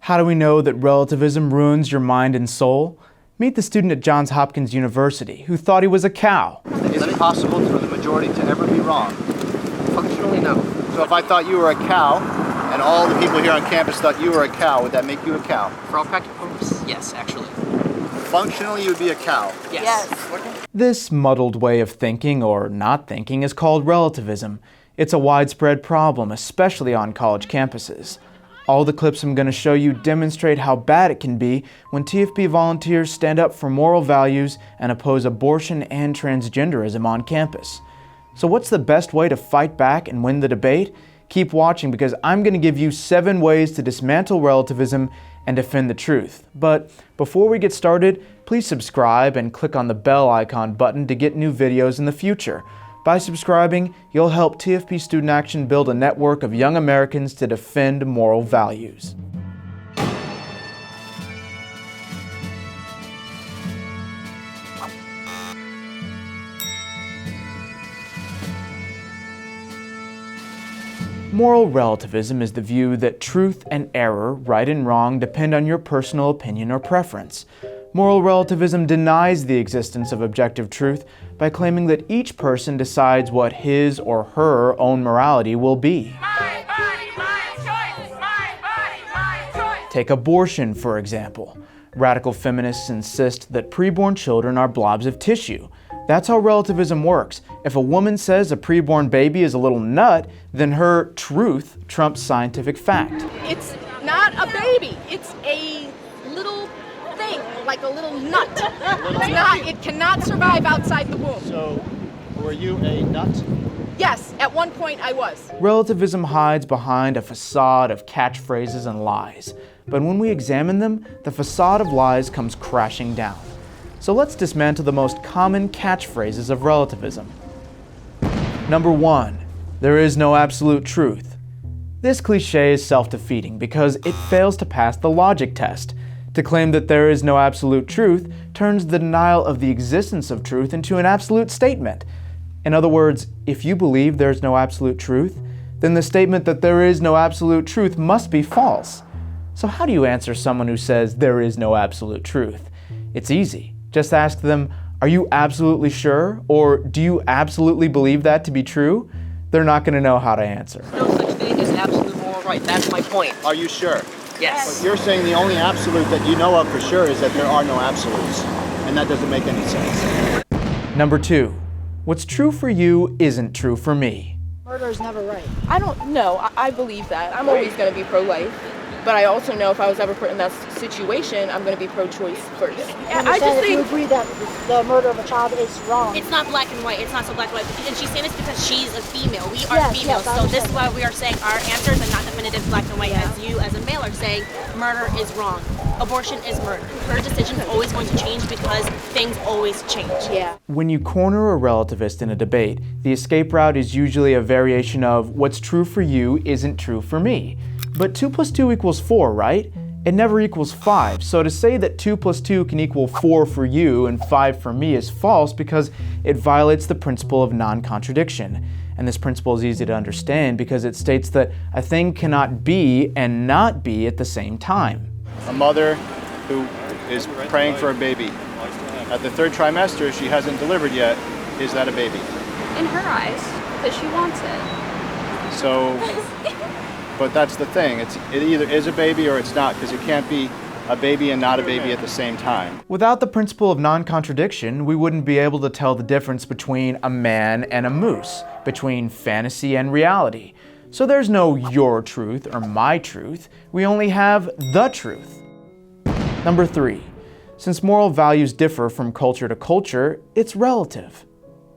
How do we know that relativism ruins your mind and soul? Meet the student at Johns Hopkins University who thought he was a cow. Is it possible for the majority to ever be wrong? Functionally, no. So if I thought you were a cow, and all the people here on campus thought you were a cow, would that make you a cow? For all practical purposes, yes, actually. Functionally, you would be a cow. Yes. This muddled way of thinking, or not thinking, is called relativism. It's a widespread problem, especially on college campuses. All the clips I'm going to show you demonstrate how bad it can be when TFP volunteers stand up for moral values and oppose abortion and transgenderism on campus. So what's the best way to fight back and win the debate? Keep watching because I'm going to give you 7 ways to dismantle relativism and defend the truth. But before we get started, please subscribe and click on the bell icon button to get new videos in the future. By subscribing, you'll help TFP Student Action build a network of young Americans to defend moral values. Moral relativism is the view that truth and error, right and wrong, depend on your personal opinion or preference. Moral relativism denies the existence of objective truth by claiming that each person decides what his or her own morality will be. My body, my choice. My body, my choice. Take abortion, for example. Radical feminists insist that preborn children are blobs of tissue. That's how relativism works. If a woman says a preborn baby is a little nut, then her truth trumps scientific fact. It's not a baby. It's a little thing, like a little nut. It cannot survive outside the womb. So, were you a nut? Yes, at one point I was. Relativism hides behind a facade of catchphrases and lies. But when we examine them, the facade of lies comes crashing down. So let's dismantle the most common catchphrases of relativism. Number 1, there is no absolute truth. This cliche is self-defeating because it fails to pass the logic test. To claim that there is no absolute truth turns the denial of the existence of truth into an absolute statement. In other words, if you believe there's no absolute truth, then the statement that there is no absolute truth must be false. So how do you answer someone who says there is no absolute truth? It's easy. Just ask them, are you absolutely sure? Or do you absolutely believe that to be true? They're not going to know how to answer. No such thing as absolute moral right. That's my point. Are you sure? Yes. But you're saying the only absolute that you know of for sure is that there are no absolutes. And that doesn't make any sense. Number 2, what's true for you isn't true for me. Murder is never right. I don't know. I believe that. I'm always going to be pro-life. But I also know if I was ever put in that situation, I'm going to be pro-choice first. I just You think agree that the murder of a child is wrong. It's not black and white. It's not so black and white. And she's saying this because she's a female. We are Yes, females. yes, I so this is understand. why we are saying our answers are not definitive black and white as you as a male are saying murder is wrong. Abortion is murder. Her decision is always going to change because things always change. Yeah. When you corner a relativist in a debate, the escape route is usually a variation of what's true for you isn't true for me. But 2 plus 2 equals 4, right? It never equals 5. So to say that 2 plus 2 can equal 4 for you and 5 for me is false because it violates the principle of non-contradiction. And this principle is easy to understand because it states that a thing cannot be and not be at the same time. A mother who is praying for a baby. At the 3rd trimester, she hasn't delivered yet. Is that a baby? In her eyes, because she wants it. So, but that's the thing. It either is a baby or it's not, because it can't be a baby and not a baby at the same time. Without the principle of non-contradiction, we wouldn't be able to tell the difference between a man and a moose, between fantasy and reality. So there's no your truth or my truth. We only have the truth. Number 3, since moral values differ from culture to culture, it's relative.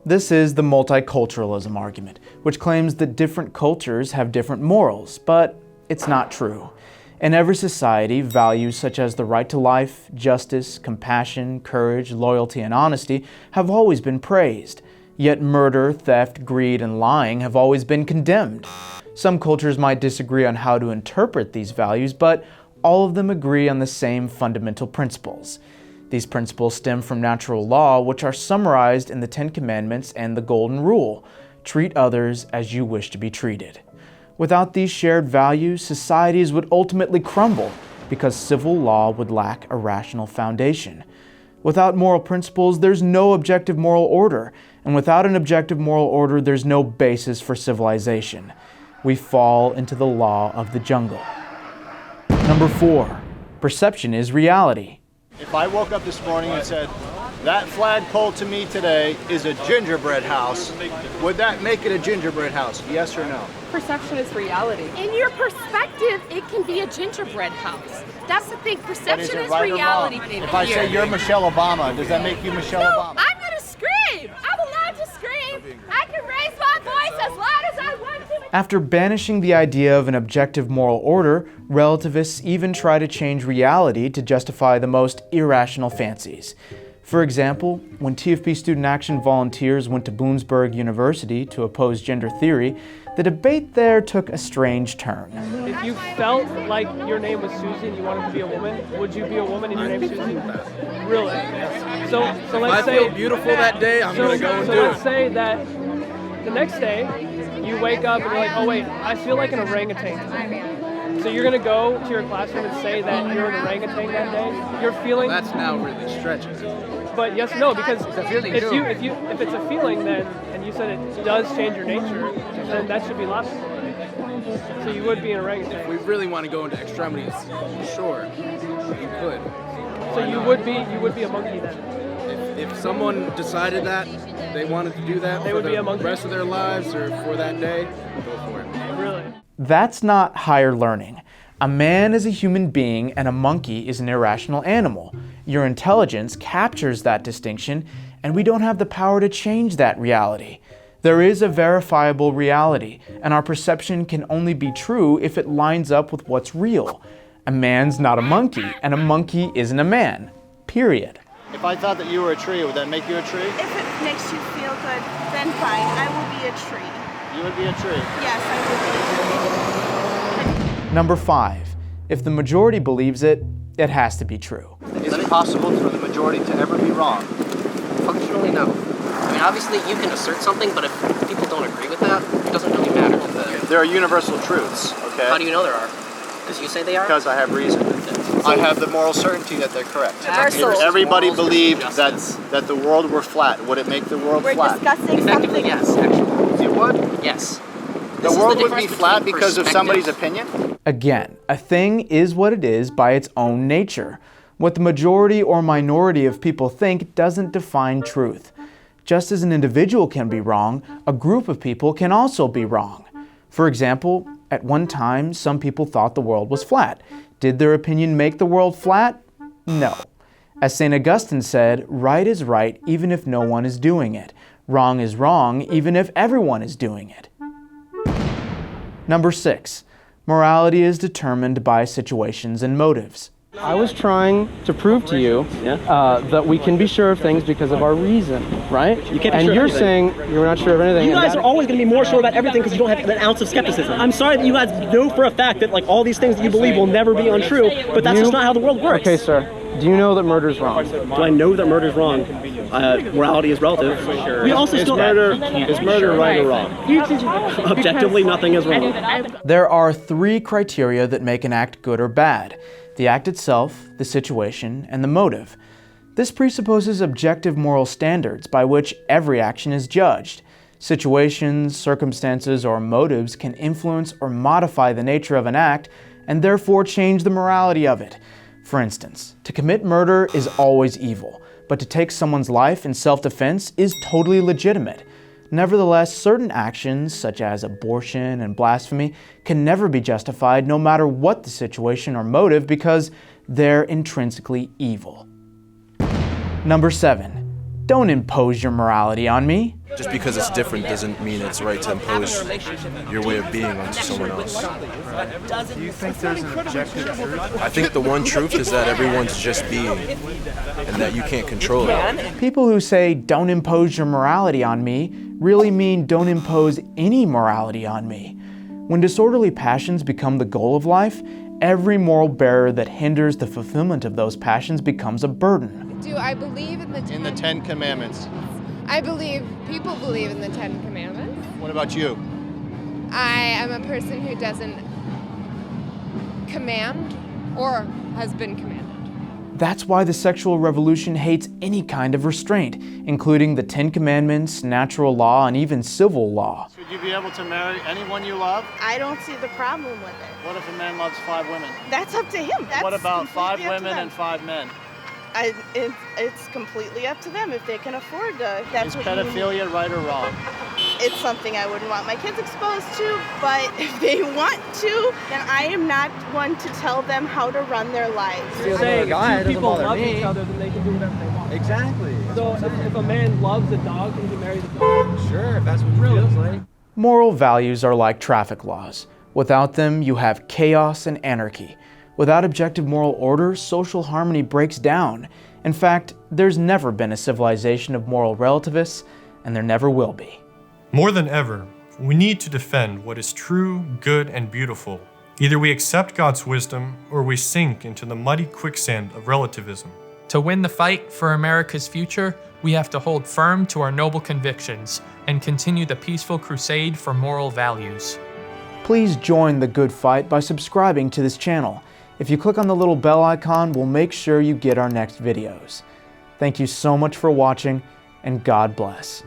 This is the multiculturalism argument, which claims that different cultures have different morals, but it's not true. In every society, values such as the right to life, justice, compassion, courage, loyalty, and honesty have always been praised. Yet murder, theft, greed, and lying have always been condemned. Some cultures might disagree on how to interpret these values, but all of them agree on the same fundamental principles. These principles stem from natural law, which are summarized in the 10 Commandments and the Golden Rule. Treat others as you wish to be treated. Without these shared values, societies would ultimately crumble. because civil law would lack a rational foundation. Without moral principles, there's no objective moral order, and without an objective moral order, there's no basis for civilization. We fall into the law of the jungle. Number 4, perception is reality. If I woke up this morning and said, that flagpole to me today is a gingerbread house, would that make it a gingerbread house? Yes or no? Perception is reality. In your perspective, it can be a gingerbread house. That's the thing. But is Perception it is right or reality. wrong? If I say you're Michelle Obama, does that make you Michelle No, Obama? I'm gonna scream. I'm allowed to scream. I can raise my voice as loud as I want to. After banishing the idea of an objective moral order, relativists even try to change reality to justify the most irrational fancies. For example, when TFP Student Action volunteers went to Bloomsburg University to oppose gender theory, the debate there took a strange turn. If you felt like your name was Susie and you wanted to be a woman, would you be a woman and your name's Susie? Really? So let's say... I feel beautiful that day, I'm going to go and do it. So let's say that the next day, you wake up and you're like, oh wait, I feel like an orangutan. So you're going to go to your classroom and say that you're an orangutan that day? You're feeling... That's now really stretching. But yes, no, because if it's a feeling, then, and you said it does change your nature, then that should be logical. So you would be an orangutan. If we really want to go into extremities, sure, you could. So you would be a monkey then. If someone decided that they wanted to do that for the rest of their lives or for that day, go for it. Really? That's not higher learning. A man is a human being and a monkey is an irrational animal. Your intelligence captures that distinction, and we don't have the power to change that reality. There is a verifiable reality, and our perception can only be true if it lines up with what's real. A man's not a monkey, and a monkey isn't a man. Period. If I thought that you were a tree, would that make you a tree? If it makes you feel good, then fine. I will be a tree. You would be a tree? Yes, I would be a tree. Number 5. If the majority believes it, it has to be true. Is it possible for the majority to ever be wrong? Functionally, no. I mean, obviously, you can assert something, but if people don't agree with that, it doesn't really matter to them. There are universal truths, okay? How do you know there are? Because you say they are? Because I have reason. I have the moral certainty that they're correct. If everybody believed that the world were flat, would it make the world flat? We're discussing Effectively, something. yes, actually. It would? Yes. The world would be flat because of somebody's opinion? Again, a thing is what it is by its own nature. What the majority or minority of people think doesn't define truth. Just as an individual can be wrong, a group of people can also be wrong. For example, at one time, some people thought the world was flat. Did their opinion make the world flat? No. As St. Augustine said, right is right even if no one is doing it. Wrong is wrong even if everyone is doing it. Number 6. Morality is determined by situations and motives. I was trying to prove to you that we can be sure of things because of our reason, right? You can't be and sure you're of saying you're not sure of anything. You guys are always going to be more sure about everything because you don't have an ounce of skepticism. I'm sorry that you guys know for a fact that like all these things that you believe will never be untrue, but that's just not how the world works. Okay, sir. Do you know that murder is wrong? Do I know that murder is wrong? Morality is relative. We also still Is murder right or wrong? Objectively, nothing is wrong. There are 3 criteria that make an act good or bad: the act itself, the situation, and the motive. This presupposes objective moral standards by which every action is judged. Situations, circumstances, or motives can influence or modify the nature of an act and therefore change the morality of it. For instance, to commit murder is always evil, but to take someone's life in self-defense is totally legitimate. Nevertheless, certain actions, such as abortion and blasphemy, can never be justified no matter what the situation or motive because they're intrinsically evil. Number 7. Don't impose your morality on me. Just because it's different doesn't mean it's right to impose your way of being onto someone else. Do you think there's an objective truth? I think the one truth is that everyone's just being, and that you can't control it. People who say, don't impose your morality on me, really mean don't impose any morality on me. When disorderly passions become the goal of life, every moral barrier that hinders the fulfillment of those passions becomes a burden. Do I believe in the Ten Commandments? I believe people believe in the 10 Commandments. What about you? I am a person who doesn't command or has been commanded. That's why the sexual revolution hates any kind of restraint, including the 10 Commandments, natural law, and even civil law. Should you be able to marry anyone you love? I don't see the problem with it. What if a man loves 5 women? That's up to him. That's what about 5 completely up to women them. and 5 men? It's completely up to them if they can afford to. That's Is what pedophilia right or wrong? It's something I wouldn't want my kids exposed to, but if they want to, then I am not one to tell them how to run their lives. You're saying if two people love each other, then they can do whatever they want. Exactly. So if a man loves a dog, can he marry the dog? Sure, if that's what he feels like. Moral values are like traffic laws. Without them, you have chaos and anarchy. Without objective moral order, social harmony breaks down. In fact, there's never been a civilization of moral relativists, and there never will be. More than ever, we need to defend what is true, good, and beautiful. Either we accept God's wisdom, or we sink into the muddy quicksand of relativism. To win the fight for America's future, we have to hold firm to our noble convictions and continue the peaceful crusade for moral values. Please join the good fight by subscribing to this channel. If you click on the little bell icon, we'll make sure you get our next videos. Thank you so much for watching, and God bless.